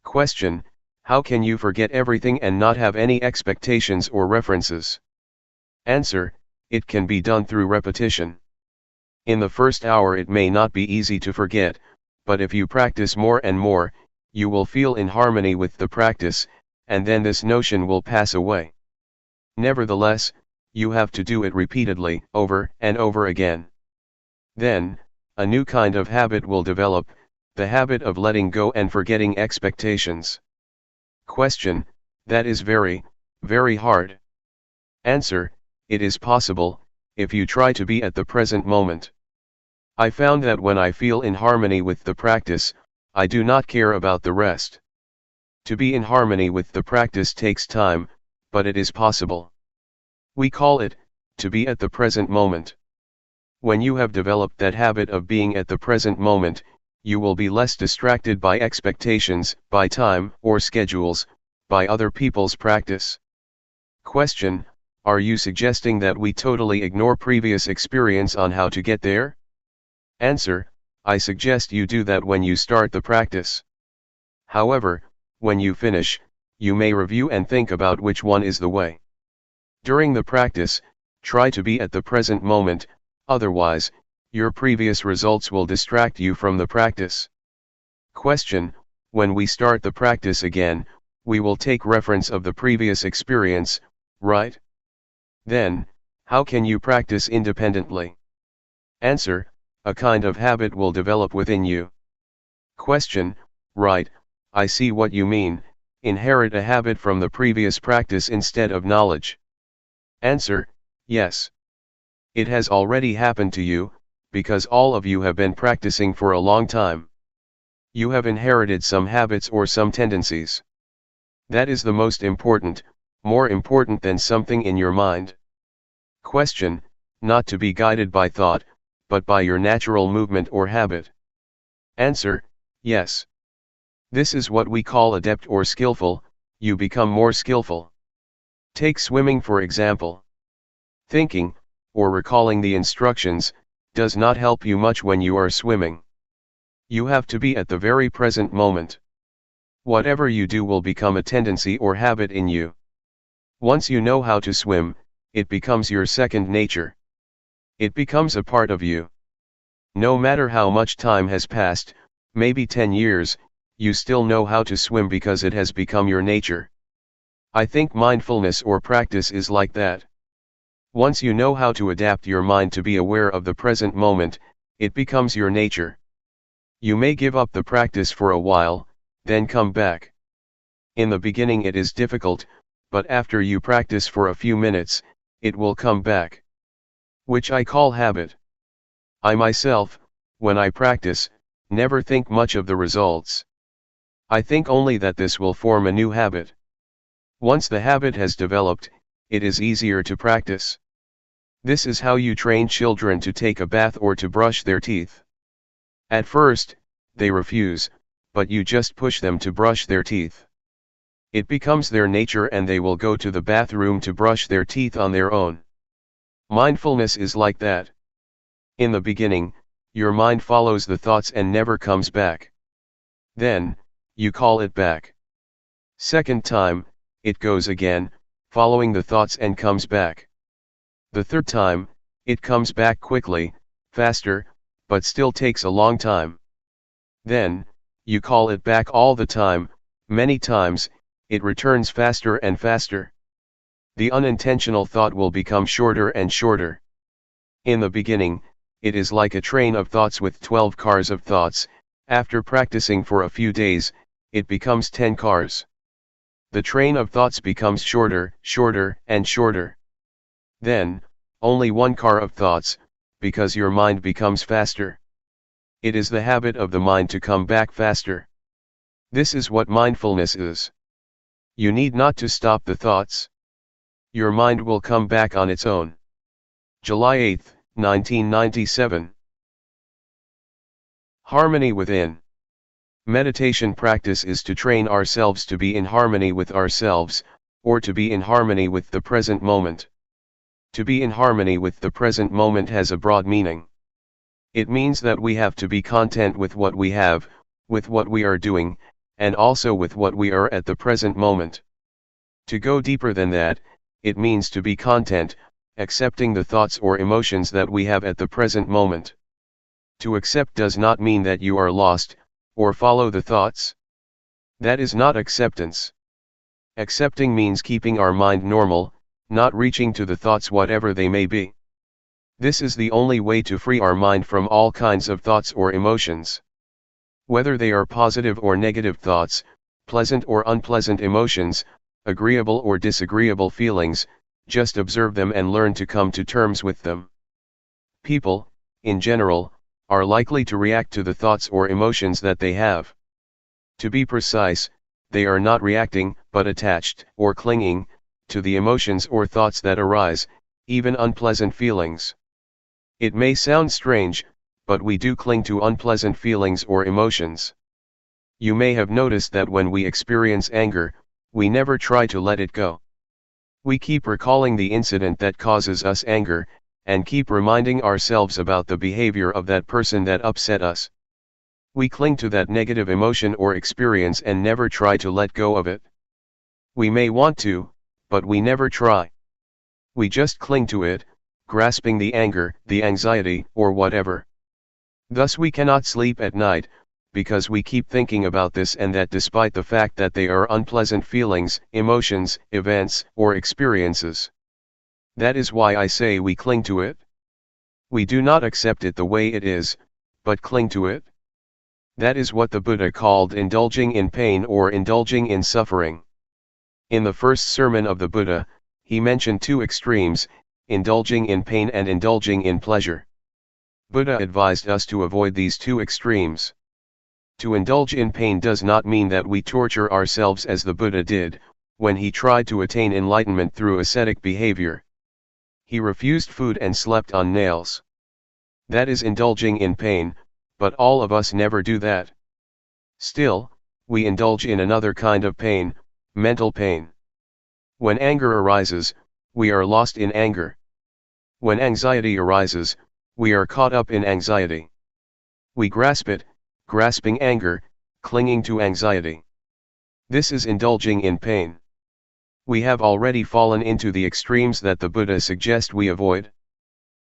S1: Question: how can you forget everything and not have any expectations or references? Answer: it can be done through repetition. In the first hour it may not be easy to forget, but if you practice more and more, you will feel in harmony with the practice, and then this notion will pass away. Nevertheless, you have to do it repeatedly, over and over again. Then, a new kind of habit will develop, the habit of letting go and forgetting expectations. Question: that is very, very hard. Answer: it is possible, if you try to be at the present moment. I found that when I feel in harmony with the practice, I do not care about the rest. To be in harmony with the practice takes time, but it is possible. We call it, to be at the present moment. When you have developed that habit of being at the present moment, you will be less distracted by expectations, by time or schedules, by other people's practice. Question: are you suggesting that we totally ignore previous experience on how to get there? Answer: I suggest you do that when you start the practice. However, when you finish, you may review and think about which one is the way. During the practice, try to be at the present moment, otherwise, your previous results will distract you from the practice. Question: when we start the practice again, we will take reference of the previous experience, right? Then, how can you practice independently? Answer: a kind of habit will develop within you. Question: right, I see what you mean, inherit a habit from the previous practice instead of knowledge. Answer: yes. It has already happened to you, because all of you have been practicing for a long time. You have inherited some habits or some tendencies. That is the most important, more important than something in your mind. Question: not to be guided by thought, but by your natural movement or habit. Answer: yes. This is what we call adept or skillful, you become more skillful. Take swimming for example. Thinking, or recalling the instructions, does not help you much when you are swimming. You have to be at the very present moment. Whatever you do will become a tendency or habit in you. Once you know how to swim, it becomes your second nature. It becomes a part of you. No matter how much time has passed, maybe 10 years, you still know how to swim because it has become your nature. I think mindfulness or practice is like that. Once you know how to adapt your mind to be aware of the present moment, it becomes your nature. You may give up the practice for a while, then come back. In the beginning it is difficult, but after you practice for a few minutes, it will come back. Which I call habit. I myself, when I practice, never think much of the results. I think only that this will form a new habit. Once the habit has developed, it is easier to practice. This is how you train children to take a bath or to brush their teeth. At first, they refuse, but you just push them to brush their teeth. It becomes their nature and they will go to the bathroom to brush their teeth on their own. Mindfulness is like that. In the beginning, your mind follows the thoughts and never comes back. Then, you call it back. Second time, it goes again, following the thoughts and comes back. The third time, it comes back quickly, faster, but still takes a long time. Then, You call it back all the time, many times, it returns faster and faster. The unintentional thought will become shorter and shorter. In the beginning, it is like a train of thoughts with 12 cars of thoughts. After practicing for a few days, it becomes 10 cars. The train of thoughts becomes shorter, shorter, and shorter. Then, only one car of thoughts, because your mind becomes faster. It is the habit of the mind to come back faster. This is what mindfulness is. You need not to stop the thoughts. Your mind will come back on its own. July 8, 1997. Harmony within. Meditation practice is to train ourselves to be in harmony with ourselves, or to be in harmony with the present moment. To be in harmony with the present moment has a broad meaning. It means that we have to be content with what we have, with what we are doing, and also with what we are at the present moment. To go deeper than that, it means to be content, accepting the thoughts or emotions that we have at the present moment. To accept does not mean that you are lost, or follow the thoughts. That is not acceptance. Accepting means keeping our mind normal, not reaching to the thoughts whatever they may be. This is the only way to free our mind from all kinds of thoughts or emotions. Whether they are positive or negative thoughts, pleasant or unpleasant emotions, agreeable or disagreeable feelings, just observe them and learn to come to terms with them. People, in general, are likely to react to the thoughts or emotions that they have. To be precise, they are not reacting, but attached, or clinging, to the emotions or thoughts that arise, even unpleasant feelings. It may sound strange, but we do cling to unpleasant feelings or emotions. You may have noticed that when we experience anger, we never try to let it go. We keep recalling the incident that causes us anger, and keep reminding ourselves about the behavior of that person that upset us. We cling to that negative emotion or experience and never try to let go of it. We may want to, but we never try. We just cling to it, grasping the anger, the anxiety, or whatever. Thus we cannot sleep at night, because we keep thinking about this and that despite the fact that they are unpleasant feelings, emotions, events, or experiences. That is why I say we cling to it. We do not accept it the way it is, but cling to it. That is what the Buddha called indulging in pain or indulging in suffering. In the first sermon of the Buddha, he mentioned two extremes, indulging in pain and indulging in pleasure. Buddha advised us to avoid these two extremes. To indulge in pain does not mean that we torture ourselves as the Buddha did, when he tried to attain enlightenment through ascetic behavior. He refused food and slept on nails. That is indulging in pain, but all of us never do that. Still, we indulge in another kind of pain, mental pain. When anger arises, we are lost in anger. When anxiety arises, we are caught up in anxiety. We grasp it, grasping anger, clinging to anxiety. This is indulging in pain. We have already fallen into the extremes that the Buddha suggests we avoid.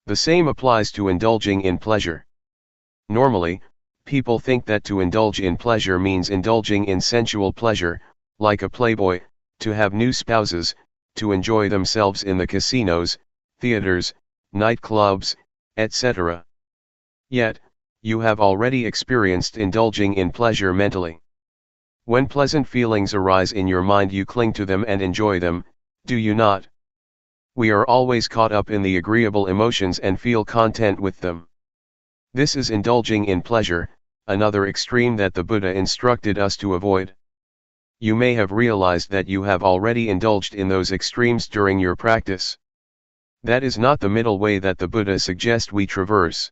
S1: The same applies to indulging in pleasure. Normally, people think that to indulge in pleasure means indulging in sensual pleasure, like a playboy, to have new spouses, to enjoy themselves in the casinos, theaters, nightclubs, etc. Yet, you have already experienced indulging in pleasure mentally. When pleasant feelings arise in your mind, you cling to them and enjoy them, do you not? We are always caught up in the agreeable emotions and feel content with them. This is indulging in pleasure, another extreme that the Buddha instructed us to avoid. You may have realized that you have already indulged in those extremes during your practice. That is not the middle way that the Buddha suggests we traverse.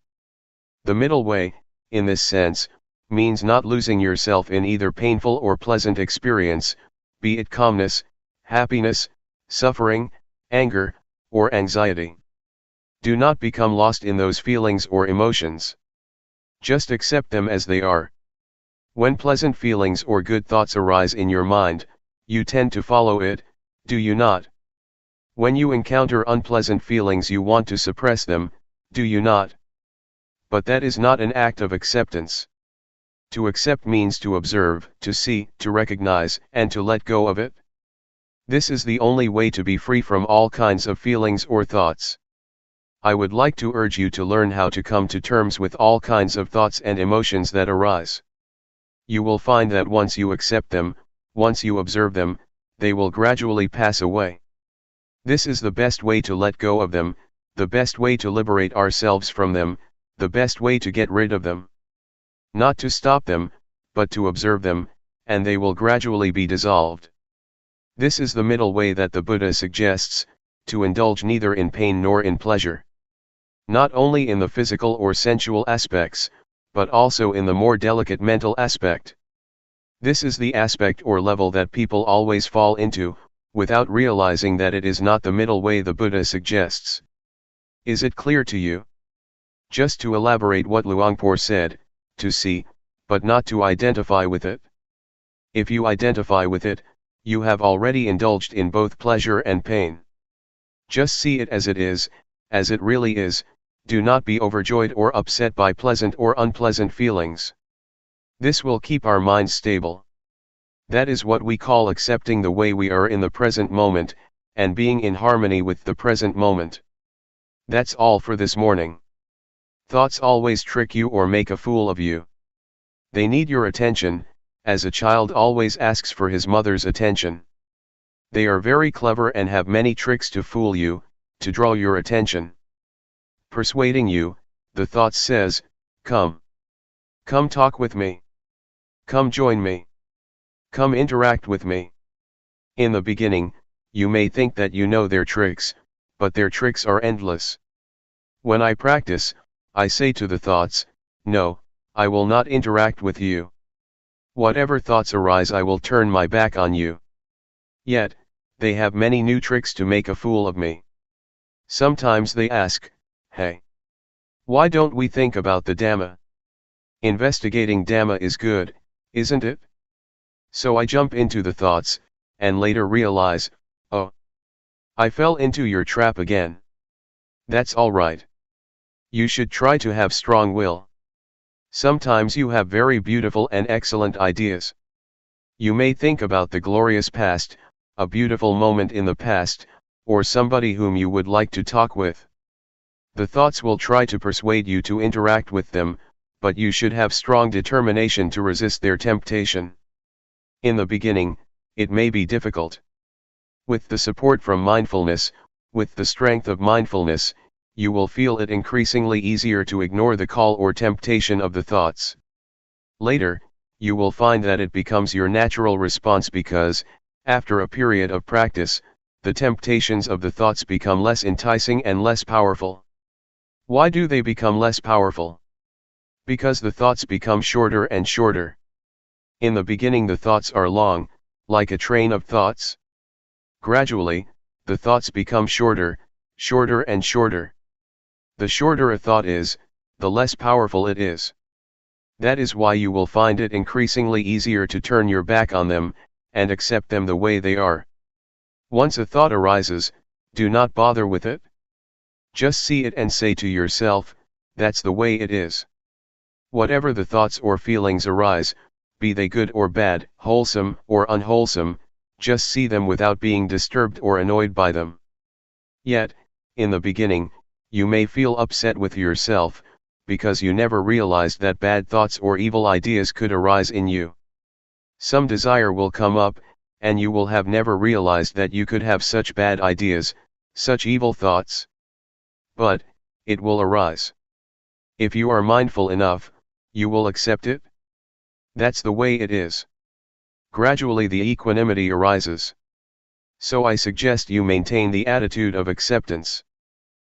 S1: The middle way, in this sense, means not losing yourself in either painful or pleasant experience, be it calmness, happiness, suffering, anger, or anxiety. Do not become lost in those feelings or emotions. Just accept them as they are. When pleasant feelings or good thoughts arise in your mind, you tend to follow it, do you not? When you encounter unpleasant feelings, you want to suppress them, do you not? But that is not an act of acceptance. To accept means to observe, to see, to recognize, and to let go of it. This is the only way to be free from all kinds of feelings or thoughts. I would like to urge you to learn how to come to terms with all kinds of thoughts and emotions that arise. You will find that once you accept them, once you observe them, they will gradually pass away. This is the best way to let go of them, the best way to liberate ourselves from them, the best way to get rid of them. Not to stop them, but to observe them, and they will gradually be dissolved. This is the middle way that the Buddha suggests, to indulge neither in pain nor in pleasure. Not only in the physical or sensual aspects, but also in the more delicate mental aspect. This is the aspect or level that people always fall into, without realizing that it is not the middle way the Buddha suggests. Is it clear to you? Just to elaborate what Luangpor said, to see, but not to identify with it. If you identify with it, you have already indulged in both pleasure and pain. Just see it as it really is, do not be overjoyed or upset by pleasant or unpleasant feelings. This will keep our minds stable. That is what we call accepting the way we are in the present moment, and being in harmony with the present moment. That's all for this morning. Thoughts always trick you or make a fool of you. They need your attention, as a child always asks for his mother's attention. They are very clever and have many tricks to fool you, to draw your attention. Persuading you, the thought says, come. Come talk with me. Come join me. Come interact with me. In the beginning, you may think that you know their tricks, but their tricks are endless. When I practice, I say to the thoughts, no, I will not interact with you. Whatever thoughts arise, I will turn my back on you. Yet, they have many new tricks to make a fool of me. Sometimes they ask, hey, why don't we think about the Dhamma? Investigating Dhamma is good, isn't it? So I jump into the thoughts, and later realize, oh, I fell into your trap again. That's all right. You should try to have strong will. Sometimes you have very beautiful and excellent ideas. You may think about the glorious past, a beautiful moment in the past, or somebody whom you would like to talk with. The thoughts will try to persuade you to interact with them, but you should have strong determination to resist their temptation. In the beginning, it may be difficult. With the support from mindfulness, with the strength of mindfulness, you will feel it increasingly easier to ignore the call or temptation of the thoughts. Later, you will find that it becomes your natural response because, after a period of practice, the temptations of the thoughts become less enticing and less powerful. Why do they become less powerful? Because the thoughts become shorter and shorter. In the beginning the thoughts are long, like a train of thoughts. Gradually, the thoughts become shorter, shorter and shorter. The shorter a thought is, the less powerful it is. That is why you will find it increasingly easier to turn your back on them, and accept them the way they are. Once a thought arises, do not bother with it. Just see it and say to yourself, that's the way it is. Whatever the thoughts or feelings arise, be they good or bad, wholesome or unwholesome, just see them without being disturbed or annoyed by them. Yet, in the beginning, you may feel upset with yourself, because you never realized that bad thoughts or evil ideas could arise in you. Some desire will come up, and you will have never realized that you could have such bad ideas, such evil thoughts. But, it will arise. If you are mindful enough, you will accept it. That's the way it is. Gradually the equanimity arises. So I suggest you maintain the attitude of acceptance.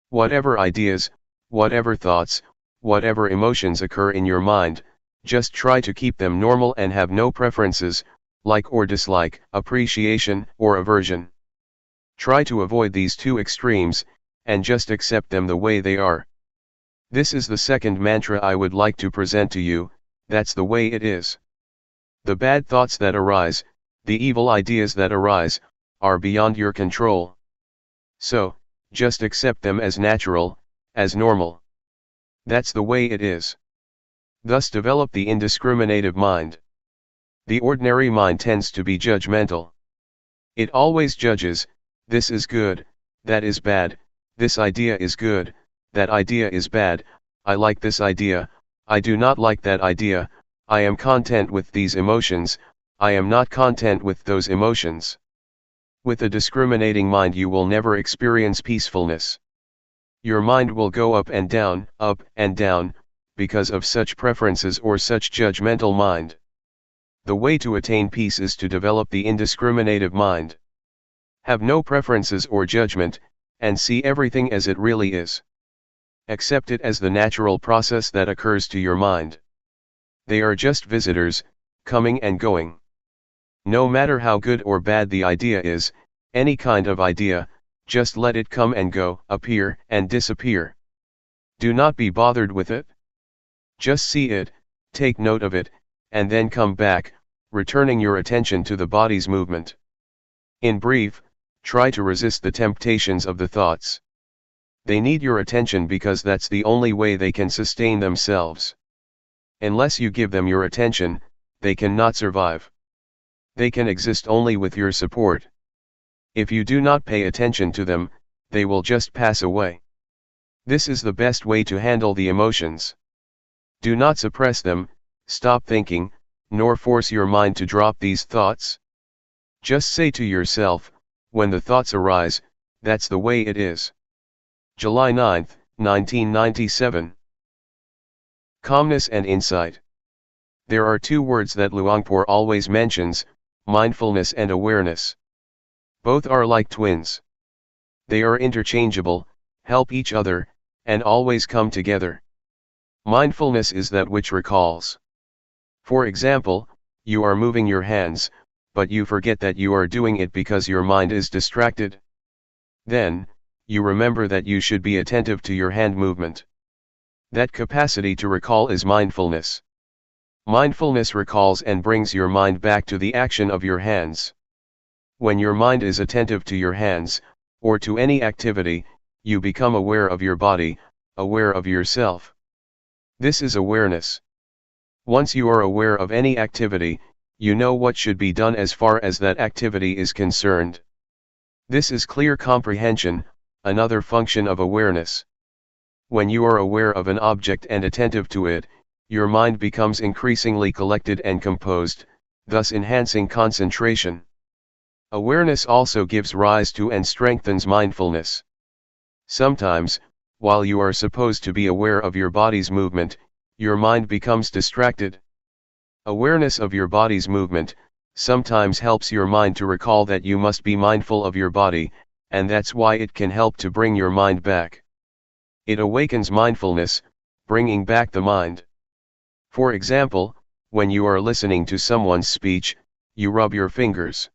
S1: Whatever ideas, whatever thoughts, whatever emotions occur in your mind, just try to keep them normal and have no preferences, like or dislike, appreciation or aversion. Try to avoid these two extremes, and just accept them the way they are. This is the second mantra I would like to present to you, that's the way it is. The bad thoughts that arise, the evil ideas that arise, are beyond your control. So, just accept them as natural, as normal. That's the way it is. Thus develop the indiscriminative mind. The ordinary mind tends to be judgmental. It always judges, this is good, that is bad, this idea is good, that idea is bad, I like this idea, I do not like that idea, I am content with these emotions, I am not content with those emotions. With a discriminating mind you will never experience peacefulness. Your mind will go up and down, because of such preferences or such judgmental mind. The way to attain peace is to develop the indiscriminative mind. Have no preferences or judgment, and see everything as it really is. Accept it as the natural process that occurs to your mind. They are just visitors, coming and going. No matter how good or bad the idea is, any kind of idea, just let it come and go, appear and disappear. Do not be bothered with it. Just see it, take note of it, and then come back, returning your attention to the body's movement. In brief, try to resist the temptations of the thoughts. They need your attention because that's the only way they can sustain themselves. Unless you give them your attention, they cannot survive. They can exist only with your support. If you do not pay attention to them, they will just pass away. This is the best way to handle the emotions. Do not suppress them, stop thinking, nor force your mind to drop these thoughts. Just say to yourself, when the thoughts arise, that's the way it is. July 9, 1997. Calmness and insight. There are two words that Luangpor always mentions, mindfulness and awareness. Both are like twins. They are interchangeable, help each other, and always come together. Mindfulness is that which recalls. For example, you are moving your hands, but you forget that you are doing it because your mind is distracted. Then, you remember that you should be attentive to your hand movement. That capacity to recall is mindfulness. Mindfulness recalls and brings your mind back to the action of your hands. When your mind is attentive to your hands, or to any activity, you become aware of your body, aware of yourself. This is awareness. Once you are aware of any activity, you know what should be done as far as that activity is concerned. This is clear comprehension, another function of awareness. When you are aware of an object and attentive to it, your mind becomes increasingly collected and composed, thus enhancing concentration. Awareness also gives rise to and strengthens mindfulness. Sometimes, while you are supposed to be aware of your body's movement, your mind becomes distracted. Awareness of your body's movement sometimes helps your mind to recall that you must be mindful of your body, and that's why it can help to bring your mind back. It awakens mindfulness, bringing back the mind. For example, when you are listening to someone's speech, you rub your fingers.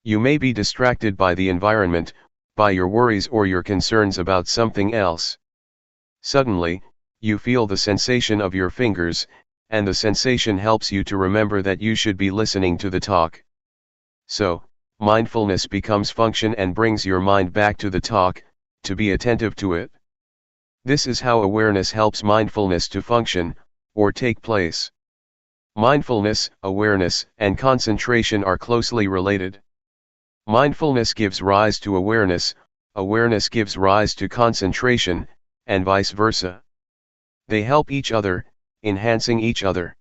S1: You may be distracted by the environment, by your worries or your concerns about something else. Suddenly, you feel the sensation of your fingers, and the sensation helps you to remember that you should be listening to the talk. So, mindfulness becomes function and brings your mind back to the talk, to be attentive to it. This is how awareness helps mindfulness to function, or take place. Mindfulness, awareness, and concentration are closely related. Mindfulness gives rise to awareness, awareness gives rise to concentration, and vice versa. They help each other, enhancing each other.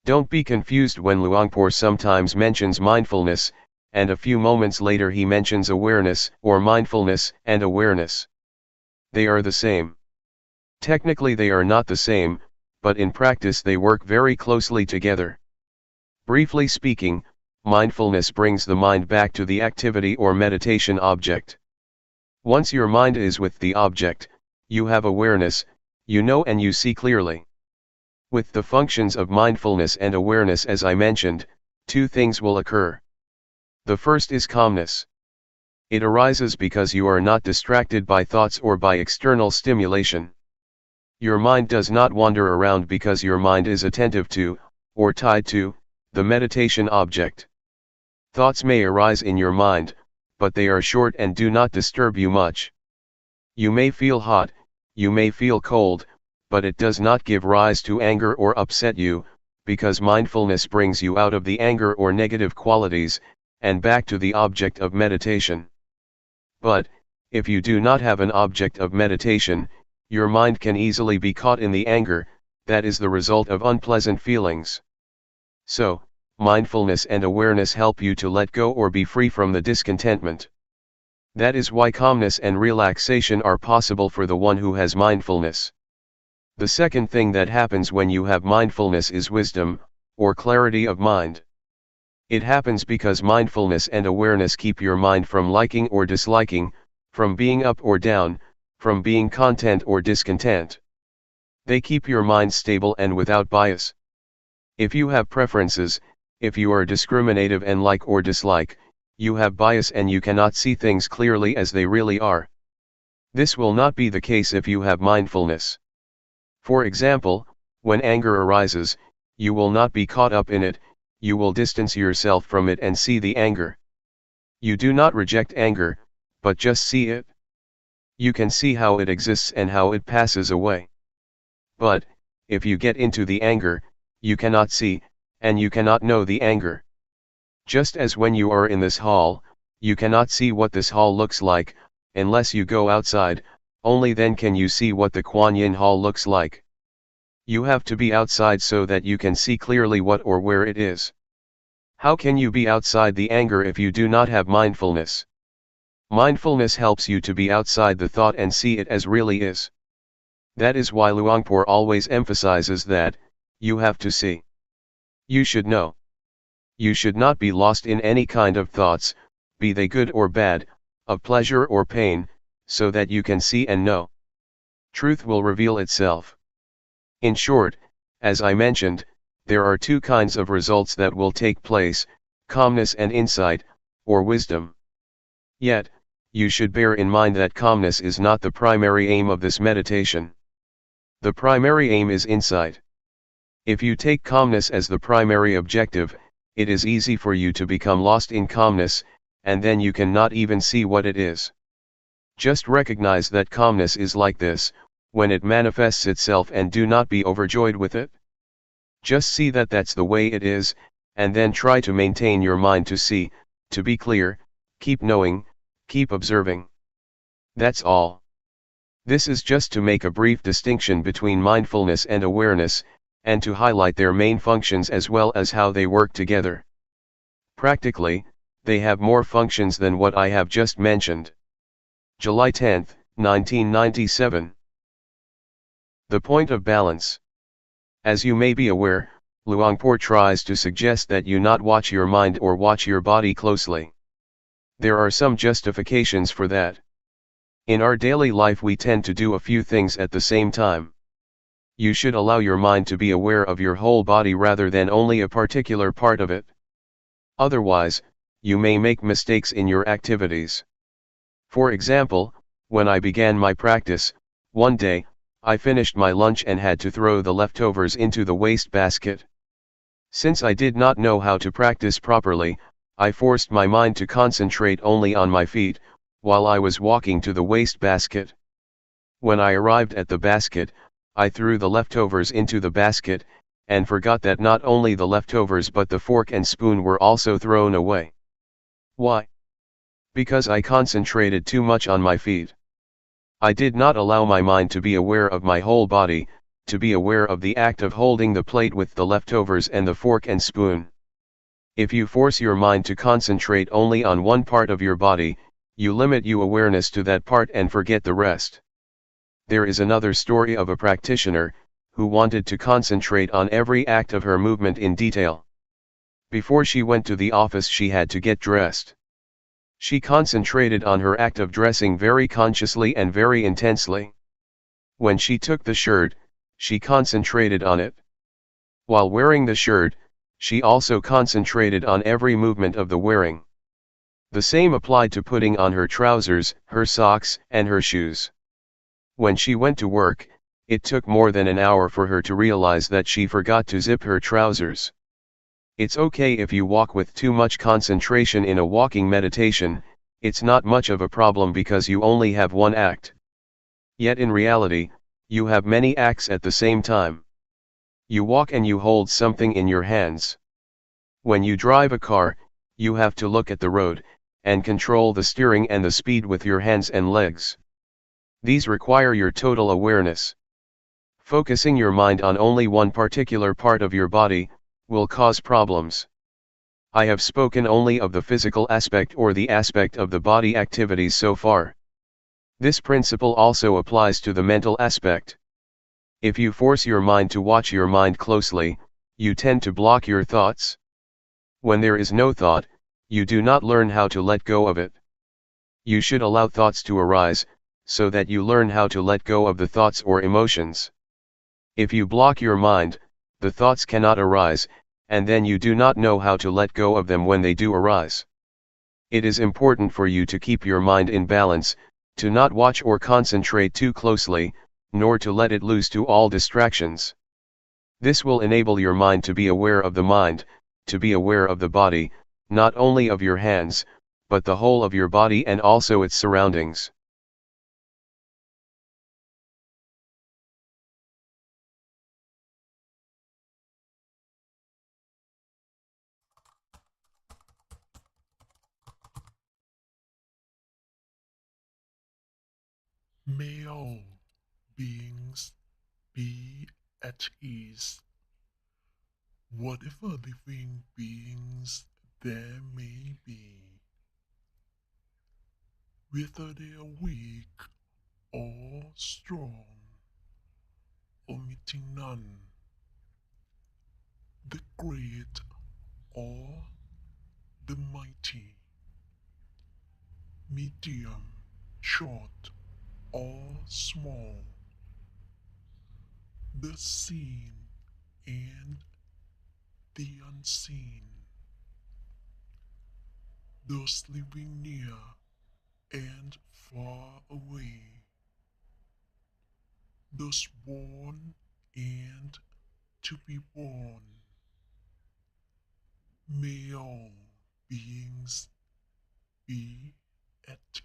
S1: Don't be confused when Luangpor sometimes mentions mindfulness, and a few moments later he mentions awareness or mindfulness and awareness. They are the same. Technically they are not the same, but in practice they work very closely together. Briefly speaking, mindfulness brings the mind back to the activity or meditation object. Once your mind is with the object, you have awareness, you know and you see clearly. With the functions of mindfulness and awareness as I mentioned, two things will occur. The first is calmness. It arises because you are not distracted by thoughts or by external stimulation. Your mind does not wander around because your mind is attentive to, or tied to, the meditation object. Thoughts may arise in your mind, but they are short and do not disturb you much. You may feel hot, you may feel cold, but it does not give rise to anger or upset you, because mindfulness brings you out of the anger or negative qualities, and back to the object of meditation. But, if you do not have an object of meditation, your mind can easily be caught in the anger, that is the result of unpleasant feelings. So, mindfulness and awareness help you to let go or be free from the discontentment. That is why calmness and relaxation are possible for the one who has mindfulness. The second thing that happens when you have mindfulness is wisdom, or clarity of mind. It happens because mindfulness and awareness keep your mind from liking or disliking, from being up or down, from being content or discontent. They keep your mind stable and without bias. If you have preferences, if you are discriminative and like or dislike, you have bias and you cannot see things clearly as they really are. This will not be the case if you have mindfulness. For example, when anger arises, you will not be caught up in it, you will distance yourself from it and see the anger. You do not reject anger, but just see it. You can see how it exists and how it passes away. But, if you get into the anger, you cannot see, and you cannot know the anger. Just as when you are in this hall, you cannot see what this hall looks like, unless you go outside, only then can you see what the Kuan Yin hall looks like. You have to be outside so that you can see clearly what or where it is. How can you be outside the anger if you do not have mindfulness? Mindfulness helps you to be outside the thought and see it as really is. That is why Luangpor always emphasizes that, you have to see. You should know. You should not be lost in any kind of thoughts, be they good or bad, of pleasure or pain, so that you can see and know. Truth will reveal itself. In short, as I mentioned, there are two kinds of results that will take place, calmness and insight, or wisdom. Yet, you should bear in mind that calmness is not the primary aim of this meditation. The primary aim is insight. If you take calmness as the primary objective, it is easy for you to become lost in calmness, and then you cannot even see what it is. Just recognize that calmness is like this, when it manifests itself, and do not be overjoyed with it. Just see that that's the way it is, and then try to maintain your mind to see, to be clear, keep knowing, keep observing. That's all. This is just to make a brief distinction between mindfulness and awareness, and to highlight their main functions as well as how they work together. Practically, they have more functions than what I have just mentioned. July 10, 1997. The point of balance. As you may be aware, Luangpor tries to suggest that you not watch your mind or watch your body closely. There are some justifications for that. In our daily life we tend to do a few things at the same time. You should allow your mind to be aware of your whole body rather than only a particular part of it. Otherwise, you may make mistakes in your activities. For example, when I began my practice, one day, I finished my lunch and had to throw the leftovers into the waste basket. Since I did not know how to practice properly, I forced my mind to concentrate only on my feet, while I was walking to the waste basket. When I arrived at the basket, I threw the leftovers into the basket, and forgot that not only the leftovers but the fork and spoon were also thrown away. Why? Because I concentrated too much on my feet. I did not allow my mind to be aware of my whole body, to be aware of the act of holding the plate with the leftovers and the fork and spoon. If you force your mind to concentrate only on one part of your body, you limit your awareness to that part and forget the rest. There is another story of a practitioner, who wanted to concentrate on every act of her movement in detail. Before she went to the office she had to get dressed. She concentrated on her act of dressing very consciously and very intensely. When she took the shirt, she concentrated on it. While wearing the shirt, she also concentrated on every movement of the wearing. The same applied to putting on her trousers, her socks, and her shoes. When she went to work, it took more than an hour for her to realize that she forgot to zip her trousers. It's okay if you walk with too much concentration in a walking meditation, it's not much of a problem because you only have one act. Yet in reality, You have many acts at the same time. You walk and you hold something in your hands. When you drive a car, you have to look at the road, and control the steering and the speed with your hands and legs. These require your total awareness. Focusing your mind on only one particular part of your body, will cause problems. I have spoken only of the physical aspect or the aspect of the body activities so far. This principle also applies to the mental aspect. If you force your mind to watch your mind closely, you tend to block your thoughts. When there is no thought, you do not learn how to let go of it. You should allow thoughts to arise, so that you learn how to let go of the thoughts or emotions. If you block your mind, the thoughts cannot arise, and then you do not know how to let go of them when they do arise. It is important for you to keep your mind in balance, to not watch or concentrate too closely, nor to let it loose to all distractions. This will enable your mind to be aware of the mind, to be aware of the body, not only of your hands, but the whole of your body and also its surroundings.
S2: May all beings be at ease, whatever living beings there may be, whether they are weak or strong, omitting none, the great or the mighty, medium, short or small, the seen and the unseen, those living near and far away, those born and to be born. May all beings be at